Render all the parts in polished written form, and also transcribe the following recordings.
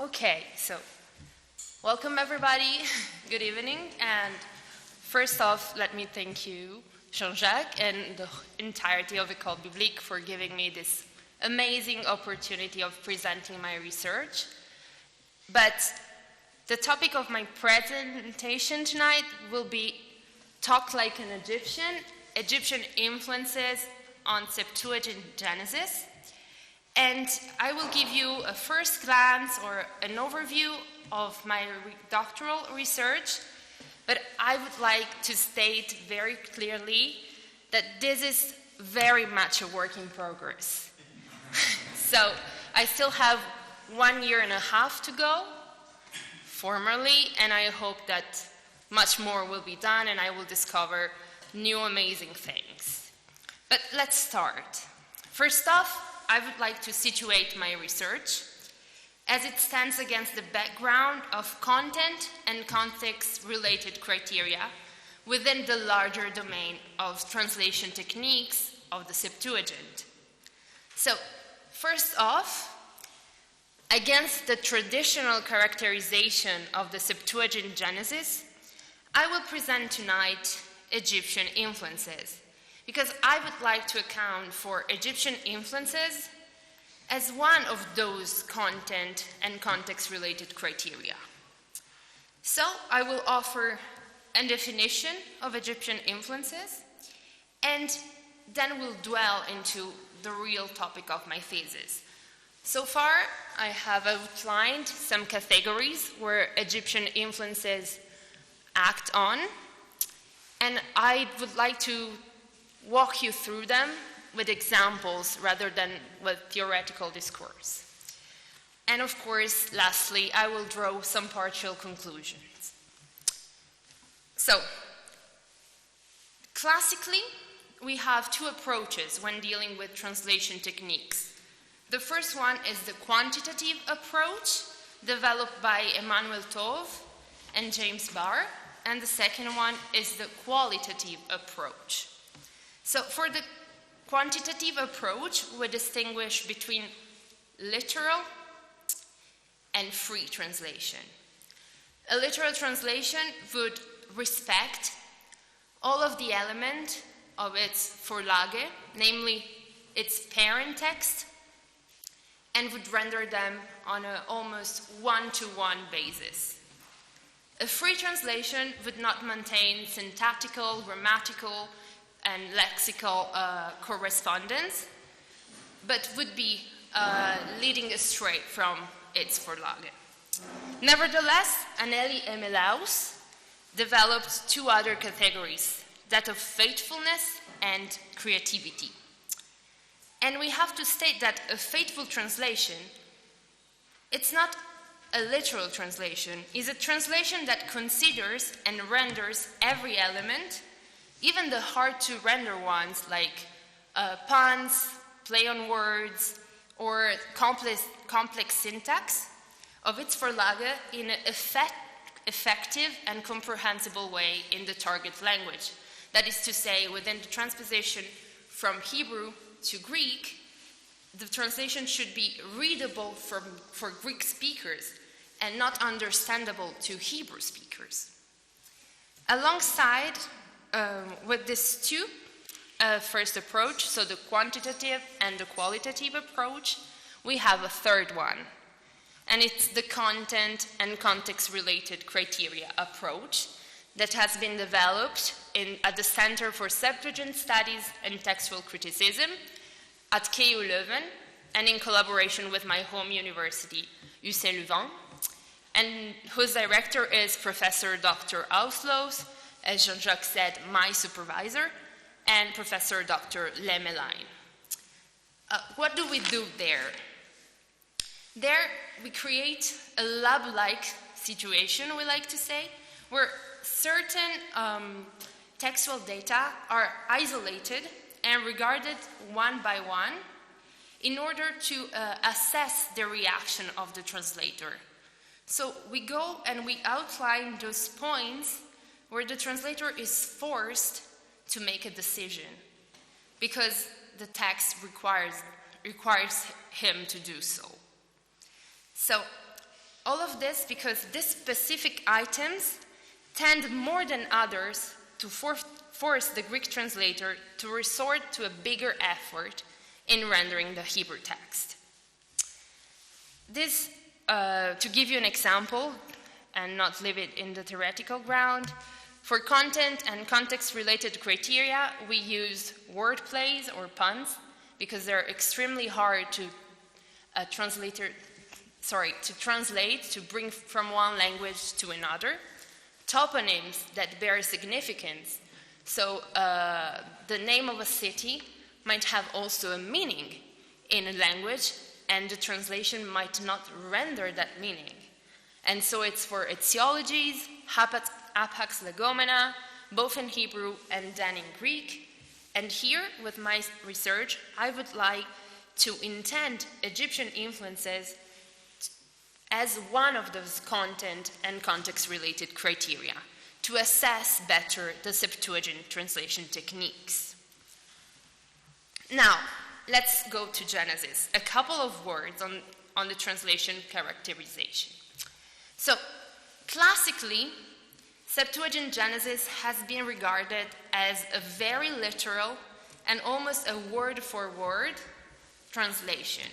Okay, so welcome everybody. Good evening. And first off, let me thank you, Jean-Jacques, and the entirety of École Biblique for giving me this amazing opportunity of presenting my research. But the topic of my presentation tonight will be Talk Like an Egyptian Influences on Septuagint Genesis. And I will give you a first glance or an overview of my doctoral research, but I would like to state very clearly that this is very much a work in progress. So I still have 1.5 years to go, formally, and I hope that much more will be done and I will discover new amazing things. But let's start. First off, I would like to situate my research as it stands against the background of content and context-related criteria within the larger domain of translation techniques of the Septuagint. So, first off, against the traditional characterization of the Septuagint Genesis, I will present tonight Egyptian influences, because I would like to account for Egyptian influences as one of those content and context-related criteria. So I will offer a definition of Egyptian influences, and then we'll dwell into the real topic of my thesis. So far, I have outlined some categories where Egyptian influences act on, and I would like to walk you through them with examples rather than with theoretical discourse. And of course, lastly, I will draw some partial conclusions. So, classically, we have two approaches when dealing with translation techniques. The first one is the quantitative approach, developed by Emmanuel Tove and James Barr, and the second one is the qualitative approach. So for the quantitative approach, we distinguish between literal and free translation. A literal translation would respect all of the elements of its Vorlage, namely its parent text, and would render them on an almost one-to-one basis. A free translation would not maintain syntactical, grammatical, and lexical correspondence, but would be leading astray from its Vorlage. Nevertheless, Anneli and Melaus developed two other categories, that of faithfulness and creativity. And we have to state that a faithful translation, it's not a literal translation, it's a translation that considers and renders every element, even the hard-to-render ones like puns, play on words, or complex syntax of its Vorlage in an effective and comprehensible way in the target language. That is to say, within the transposition from Hebrew to Greek, the translation should be readable for Greek speakers and not understandable to Hebrew speakers. Alongside with these two first approach, so the quantitative and the qualitative approach, we have a third one, and it's the content and context-related criteria approach that has been developed at the Center for Septuagint Studies and Textual Criticism at KU Leuven, and in collaboration with my home university, Louvain, and whose director is Professor Dr. Ausloos, as Jean-Jacques said, my supervisor, and Professor Dr. Lemeline. What do we do there? There, we create a lab-like situation, we like to say, where certain textual data are isolated and regarded one by one in order to assess the reaction of the translator. So we go and we outline those points where the translator is forced to make a decision because the text requires him to do so. So All of this because these specific items tend more than others to force the Greek translator to resort to a bigger effort in rendering the Hebrew text. This, to give you an example, and not leave it in the theoretical ground, for content and context-related criteria, we use word plays or puns because they're extremely hard to translate, to bring from one language to another. Toponyms that bear significance. So the name of a city might have also a meaning in a language, and the translation might not render that meaning. And so it's for etiologies, hapax legomena, both in Hebrew and then in Greek. And here, with my research, I would like to intend Egyptian influences as one of those content and context-related criteria to assess better the Septuagint translation techniques. Now, let's go to Genesis. A couple of words on the translation characterization. So, classically, Septuagint Genesis has been regarded as a very literal and almost a word-for-word translation.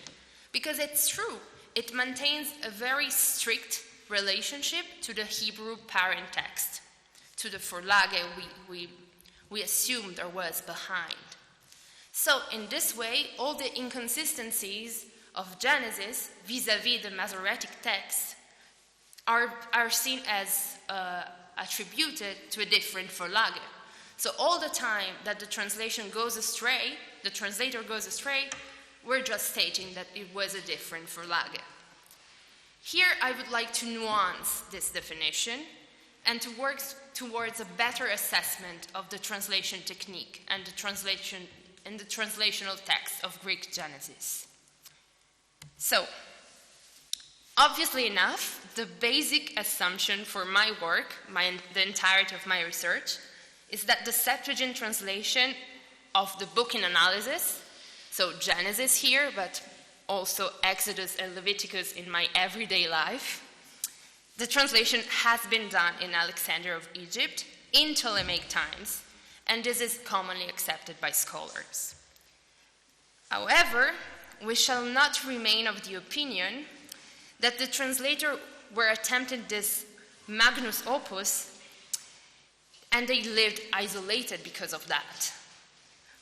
Because it's true, it maintains a very strict relationship to the Hebrew parent text, to the Vorlage we assumed there was behind. So, in this way, all the inconsistencies of Genesis vis-à-vis the Masoretic text are seen as attributed to a different Vorlage. So all the time that the translator goes astray, we're just stating that it was a different Vorlage. Here I would like to nuance this definition and to work towards a better assessment of the translation technique and the translational text of Greek Genesis. So, obviously enough, the basic assumption for my work, the entirety of my research, is that the Septuagint translation of the book in analysis, so Genesis here, but also Exodus and Leviticus in my everyday life, the translation has been done in Alexander of Egypt in Ptolemaic times, and this is commonly accepted by scholars. However, we shall not remain of the opinion that the translator were attempting this magnus opus and they lived isolated because of that.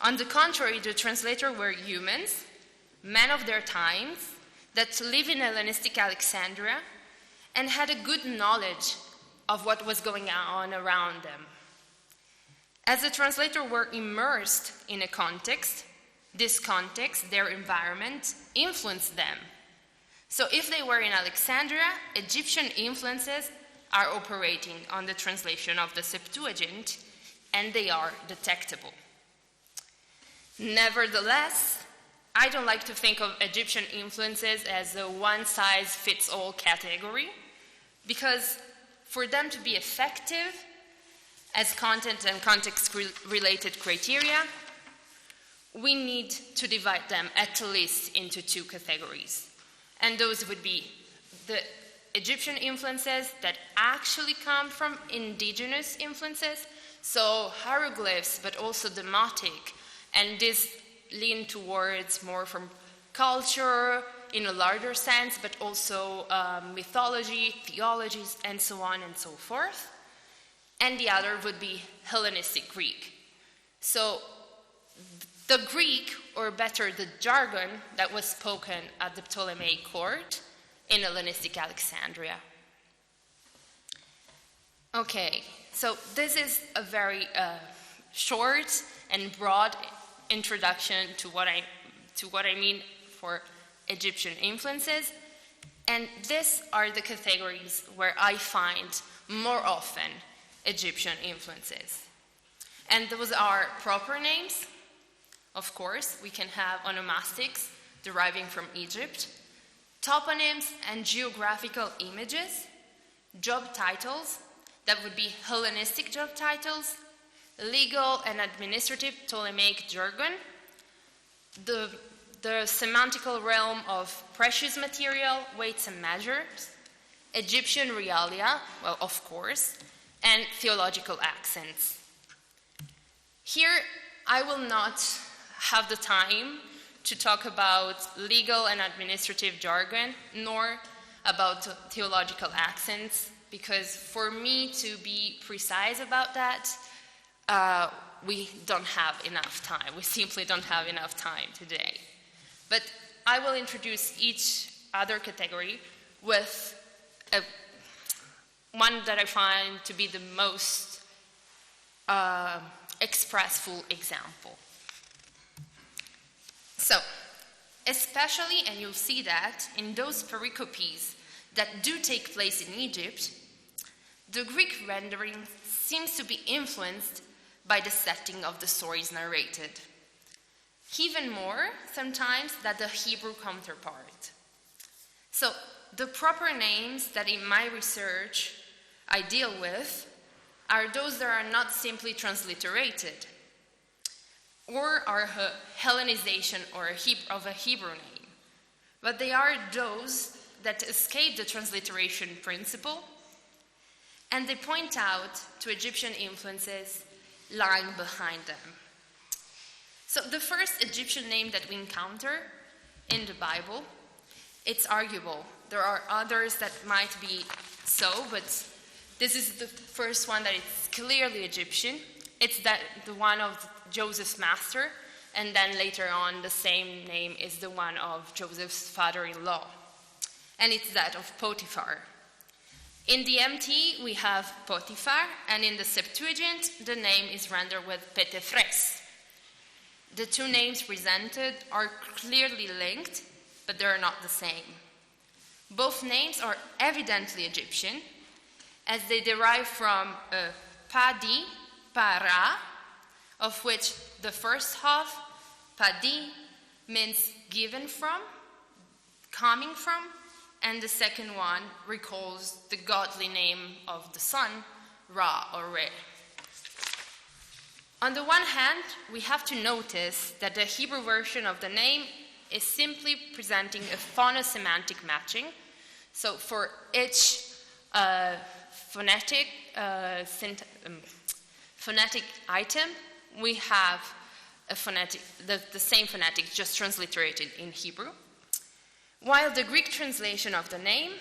On the contrary, the translator were humans, men of their times, that live in Hellenistic Alexandria and had a good knowledge of what was going on around them. As the translator were immersed in a context, this context, their environment, influenced them. So if they were in Alexandria, Egyptian influences are operating on the translation of the Septuagint, and they are detectable. Nevertheless, I don't like to think of Egyptian influences as a one-size-fits-all category, because for them to be effective as content and context-related criteria, we need to divide them at least into two categories. And those would be the Egyptian influences that actually come from indigenous influences, so hieroglyphs, but also demotic, and this lean towards more from culture in a larger sense, but also mythology, theologies, and so on and so forth. And the other would be Hellenistic Greek. So the Greek, or better the jargon that was spoken at the Ptolemaic court in Hellenistic Alexandria. Okay, so this is a very short and broad introduction to what I mean for Egyptian influences, and these are the categories where I find more often Egyptian influences. And those are proper names. Of course, we can have onomastics deriving from Egypt, toponyms and geographical images, job titles, that would be Hellenistic job titles, legal and administrative Ptolemaic jargon, the semantical realm of precious material, weights and measures, Egyptian realia, well, of course, and theological accents. Here, I will not have the time to talk about legal and administrative jargon, nor about theological accents, because for me to be precise about that, we don't have enough time. We simply don't have enough time today. But I will introduce each other category with one that I find to be the most expressful example. So, especially, and you'll see that, in those pericopes that do take place in Egypt, the Greek rendering seems to be influenced by the setting of the stories narrated, even more sometimes than the Hebrew counterpart. So, the proper names that in my research I deal with are those that are not simply transliterated, or are a Hellenization of a Hebrew name, but they are those that escape the transliteration principle, and they point out to Egyptian influences lying behind them. So the first Egyptian name that we encounter in the Bible, it's arguable. There are others that might be so, but this is the first one that is clearly Egyptian. It's the one of Joseph's master, and then later on the same name is the one of Joseph's father-in-law. And it's that of Potiphar. In the MT we have Potiphar, and in the Septuagint the name is rendered with Petefres. The two names presented are clearly linked, but they are not the same. Both names are evidently Egyptian, as they derive from Padi, Para, of which the first half, Padi, means given from, coming from, and the second one recalls the godly name of the sun, Ra or Re. On the one hand, we have to notice that the Hebrew version of the name is simply presenting a phonosemantic matching. So for each phonetic item, we have the same phonetic, just transliterated in Hebrew. While the Greek translation of the name,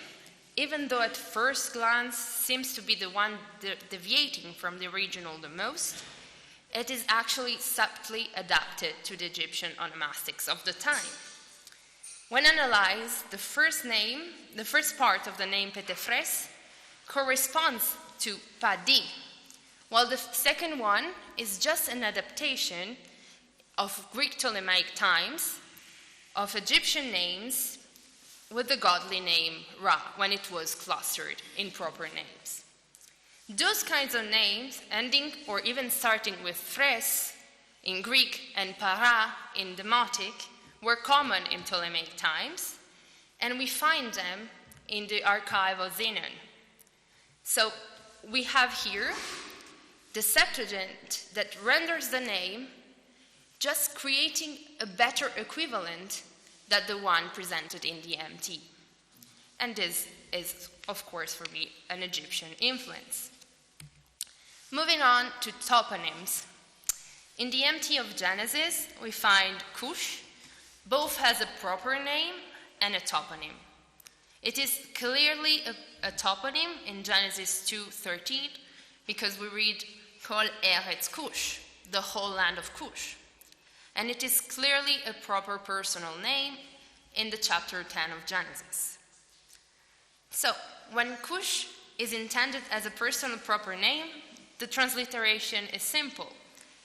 even though at first glance seems to be the one deviating from the original the most, it is actually subtly adapted to the Egyptian onomastics of the time. When analyzed, the first part of the name Petefres corresponds to Padi, while the second one is just an adaptation of Greek Ptolemaic times of Egyptian names with the godly name Ra, when it was clustered in proper names. Those kinds of names, ending or even starting with Phres in Greek and Para in Demotic, were common in Ptolemaic times, and we find them in the archive of Zenon. So we have here the Septuagint that renders the name, just creating a better equivalent than the one presented in the MT. And this is, of course, for me, an Egyptian influence. Moving on to toponyms. In the MT of Genesis, we find Cush. Both has a proper name and a toponym. It is clearly a toponym in Genesis 2:13, because we read Kol Eretz Cush, the whole land of Cush. And it is clearly a proper personal name in the chapter 10 of Genesis. So, when Cush is intended as a personal proper name, the transliteration is simple.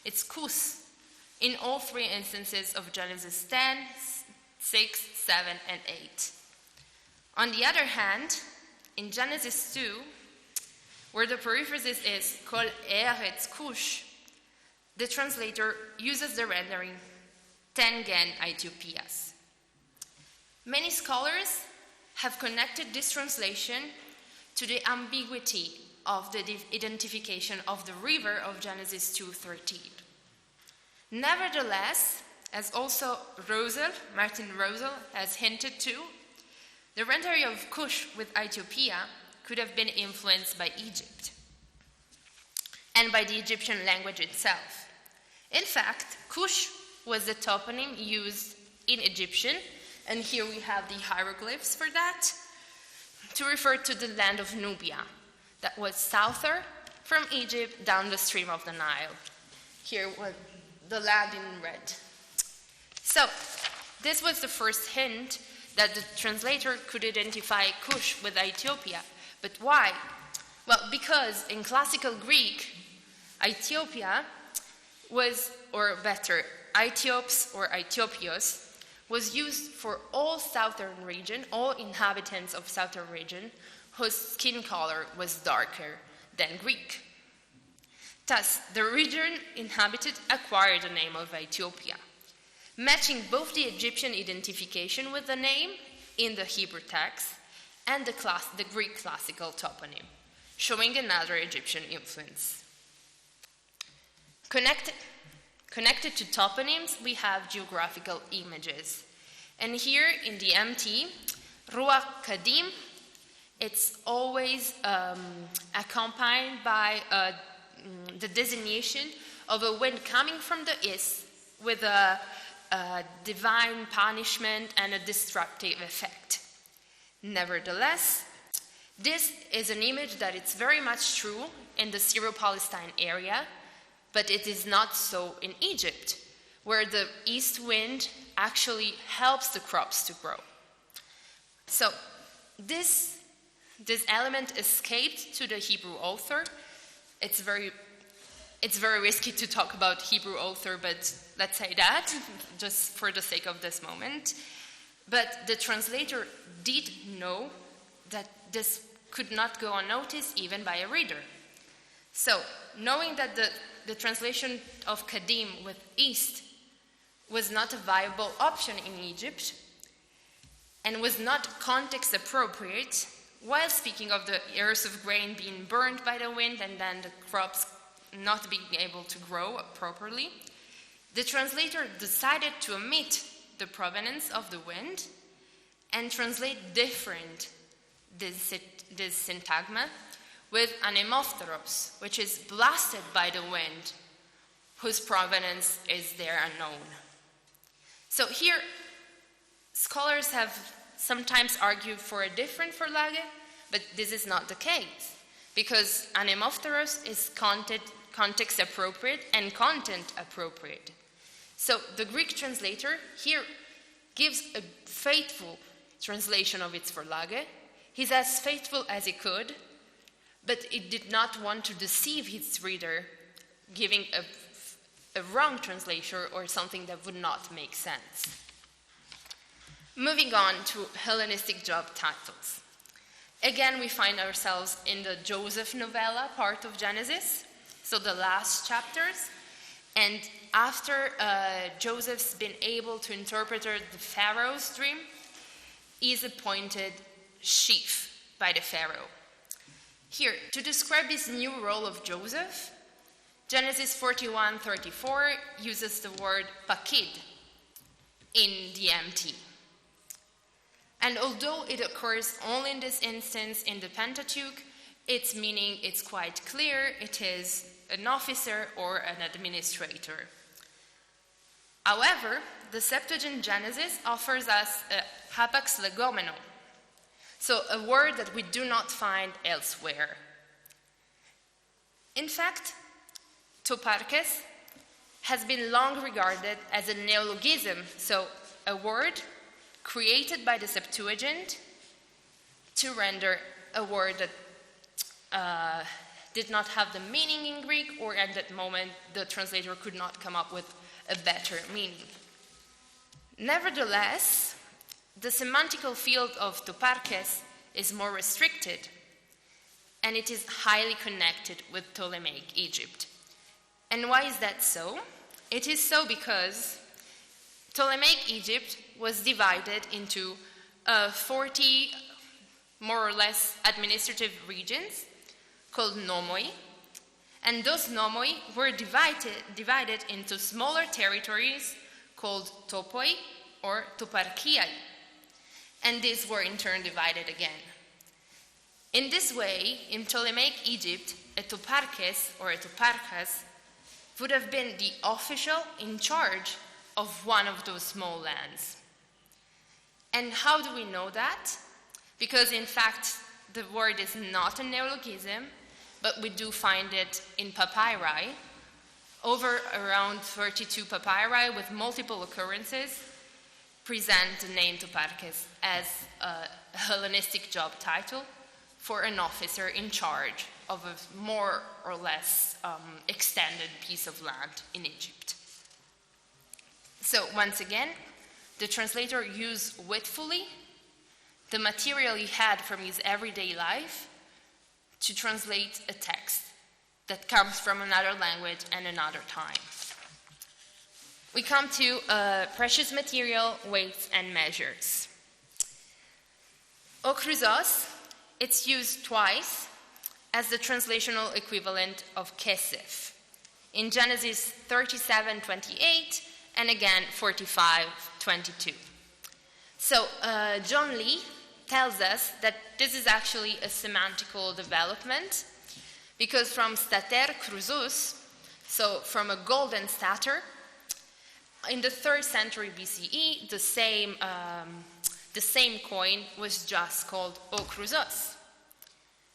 It's Kus in all three instances of Genesis 10, 6, 7, and 8. On the other hand, in Genesis 2, where the periphrasis is Kol Eretz Cush, the translator uses the rendering Ten Gen Aetiopias. Many scholars have connected this translation to the ambiguity of the identification of the river of Genesis 2:13. Nevertheless, as also Martin Rosel has hinted to, the rendering of Kush with Ethiopia could have been influenced by Egypt and by the Egyptian language itself. In fact, Kush was the toponym used in Egyptian, and here we have the hieroglyphs for that, to refer to the land of Nubia, that was souther from Egypt down the stream of the Nile. Here was the land in red. So, this was the first hint that the translator could identify Kush with Ethiopia. But why? Well, because in classical Greek, Ethiopia was, or better, Aethiopes or Aethiopios, was used for all southern region, all inhabitants of southern region, whose skin color was darker than Greek. Thus, the region inhabited acquired the name of Ethiopia, matching both the Egyptian identification with the name in the Hebrew text and the Greek classical toponym, showing another Egyptian influence. Connected to toponyms, we have geographical images. And here in the MT, Ruach Kadim, it's always accompanied by the designation of a wind coming from the east with a divine punishment and a destructive effect. Nevertheless, this is an image that is very much true in the Syro-Palestine area, but it is not so in Egypt, where the east wind actually helps the crops to grow. So this element escaped to the Hebrew author. It's very risky to talk about Hebrew author, but let's say that, just for the sake of this moment. But the translator did know that this could not go unnoticed even by a reader. So, knowing that the translation of Kadim with East was not a viable option in Egypt and was not context appropriate, while speaking of the ears of grain being burned by the wind and then the crops not being able to grow properly, the translator decided to omit the provenance of the wind and translate different this syntagma with anemophtheros, which is blasted by the wind, whose provenance is there unknown. So here, scholars have sometimes argued for a different Vorlage, but this is not the case, because anemophtheros is context appropriate and content appropriate. So the Greek translator here gives a faithful translation of its Vorlage. He's as faithful as he could, but he did not want to deceive his reader, giving a wrong translation or something that would not make sense. Moving on to Hellenistic job titles. Again, we find ourselves in the Joseph novella part of Genesis, so the last chapters. And after Joseph's been able to interpret the Pharaoh's dream, he is appointed chief by the Pharaoh. Here, to describe this new role of Joseph, Genesis 41:34 uses the word pakid in the MT. And although it occurs only in this instance in the Pentateuch, its meaning is quite clear. It is an officer or an administrator. However, the Septuagint Genesis offers us a hapax legomeno, so a word that we do not find elsewhere. In fact, toparkes has been long regarded as a neologism, so a word created by the Septuagint to render a word that did not have the meaning in Greek, or at that moment the translator could not come up with a better meaning. Nevertheless, the semantical field of toparkes is more restricted, and it is highly connected with Ptolemaic Egypt. And why is that so? It is so because Ptolemaic Egypt was divided into 40 more or less administrative regions called nomoi, and those nomoi were divided into smaller territories called topoi or toparchiai. and these were in turn divided again. In this way, in Ptolemaic Egypt, a toparches or a toparchas would have been the official in charge of one of those small lands. And how do we know that? Because in fact, the word is not a neologism, but we do find it in papyri, over around 32 papyri with multiple occurrences present the name toparches as a Hellenistic job title for an officer in charge of a more or less extended piece of land in Egypt. So once again, the translator used witfully the material he had from his everyday life to translate a text that comes from another language and another time. We come to precious material, weights, and measures. Okrusos, it's used twice as the translational equivalent of kesef, in Genesis 37:28 and again 45:22. So John Lee tells us that this is actually a semantical development, because from stater krusos, so from a golden stater, in the 3rd century BCE, the same coin was just called okrusos.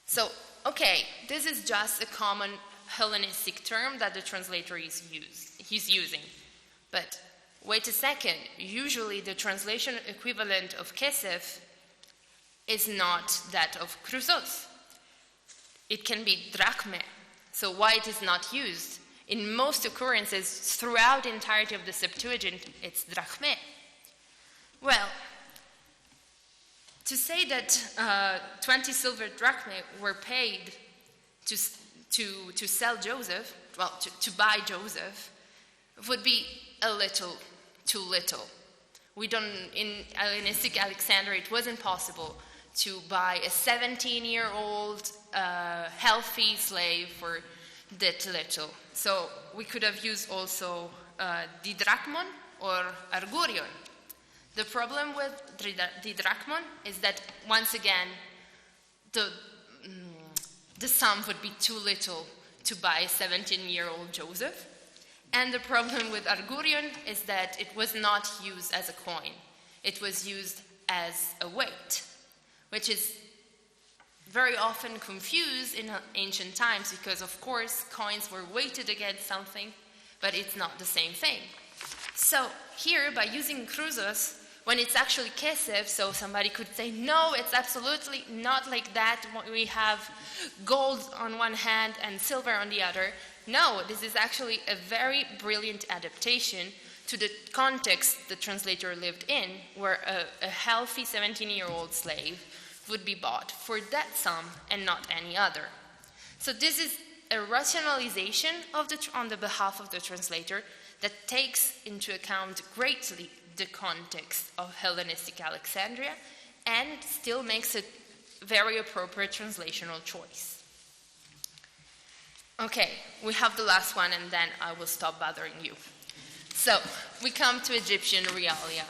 So, okay, this is just a common Hellenistic term that the translator he's using. But wait a second, usually the translation equivalent of kesef is not that of krusos. It can be drachme. So why it is not used? In most occurrences throughout the entirety of the Septuagint, it's drachme. Well, to say that 20 silver drachme were paid to sell Joseph, well, to buy Joseph, would be a little too little. In Hellenistic Alexandria, it wasn't possible to buy a 17-year-old healthy slave for that little. So we could have used also didrachmon or argurion. The problem with didrachmon is that, once again, the sum would be too little to buy a 17-year-old Joseph. And the problem with argurion is that it was not used as a coin. It was used as a weight, which is very often confused in ancient times because, of course, coins were weighted against something, but it's not the same thing. So here, by using krusos, when it's actually kesef, so somebody could say, no, it's absolutely not like that. We have gold on one hand and silver on the other. No, this is actually a very brilliant adaptation to the context the translator lived in, where a healthy 17-year-old slave would be bought for that sum and not any other. So this is a rationalization on the behalf of the translator that takes into account greatly the context of Hellenistic Alexandria and still makes it very appropriate translational choice. Okay, we have the last one and then I will stop bothering you. So, we come to Egyptian realia.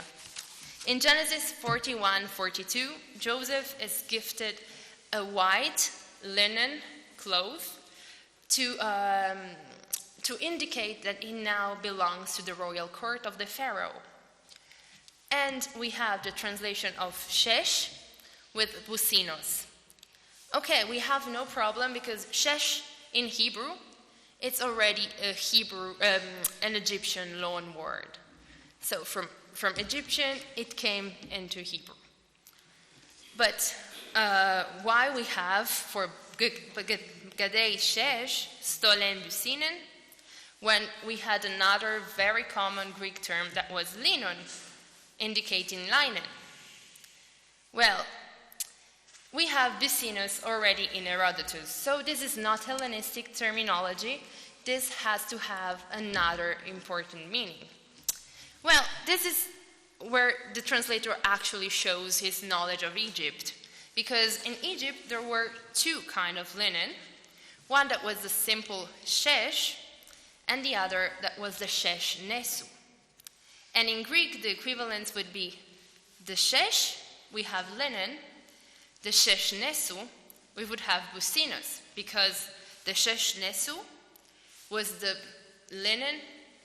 In Genesis 41:42, Joseph is gifted a white linen cloth to indicate that he now belongs to the royal court of the Pharaoh. And we have the translation of shesh with businos. Okay, we have no problem because shesh in Hebrew, it's already an Egyptian loan word. So from Egyptian, it came into Hebrew. But why we have for gadei shesh, stolen businen, when we had another very common Greek term that was linon, indicating linen? Well, we have businos already in Herodotus, so this is not Hellenistic terminology. This has to have another important meaning. Well, this is where the translator actually shows his knowledge of Egypt, because in Egypt there were two kinds of linen, one that was the simple shesh, and the other that was the shesh nesu. And in Greek, the equivalence would be the shesh we have linen, the sheshnesu, we would have businos, because the sheshnesu was the linen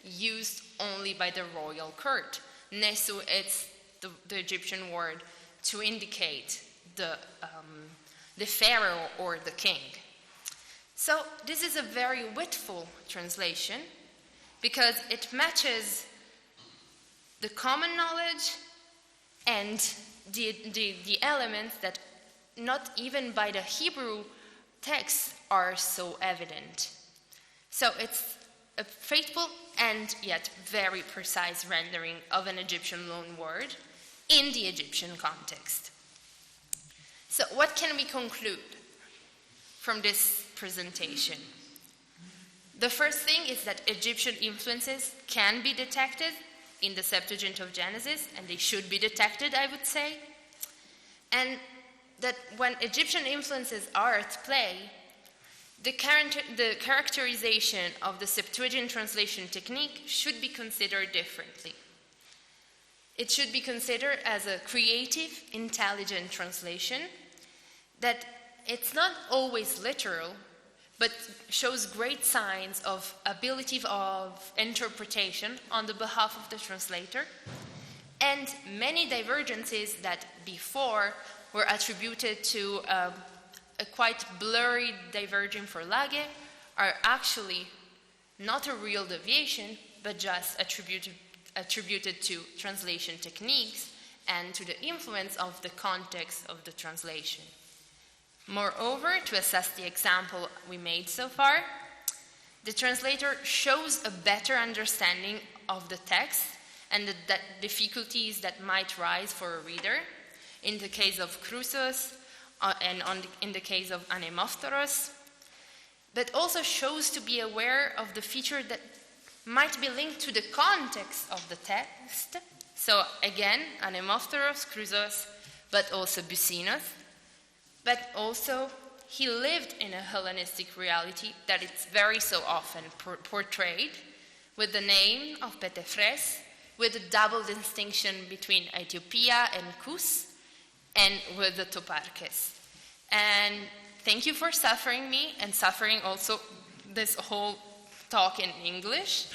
used only by the royal court. Nesu, it's the Egyptian word to indicate the pharaoh or the king. So this is a very witful translation because it matches the common knowledge and the elements that not even by the Hebrew text are so evident. So it's a faithful and yet very precise rendering of an Egyptian loan word in the Egyptian context. So what can we conclude from this presentation? The first thing is that Egyptian influences can be detected in the Septuagint of Genesis, and they should be detected, I would say. And that when Egyptian influences are at play, the characterization of the Septuagint translation technique should be considered differently. It should be considered as a creative, intelligent translation that it's not always literal, but shows great signs of ability of interpretation on the behalf of the translator, and many divergences that before were attributed to a quite blurry diverging for Lage are actually not a real deviation, but just attributed to translation techniques and to the influence of the context of the translation. Moreover, to assess the example we made so far, the translator shows a better understanding of the text and the difficulties that might rise for a reader, in the case of Chrysos in the case of Anemopteros, but also shows to be aware of the feature that might be linked to the context of the text. So again, Anemopteros, Chrysos, but also Businos. But also, he lived in a Hellenistic reality that is very so often portrayed with the name of Petefres, with a double distinction between Ethiopia and Kos, and with the Toparkes. And thank you for suffering me and suffering also this whole talk in English.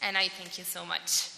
And I thank you so much.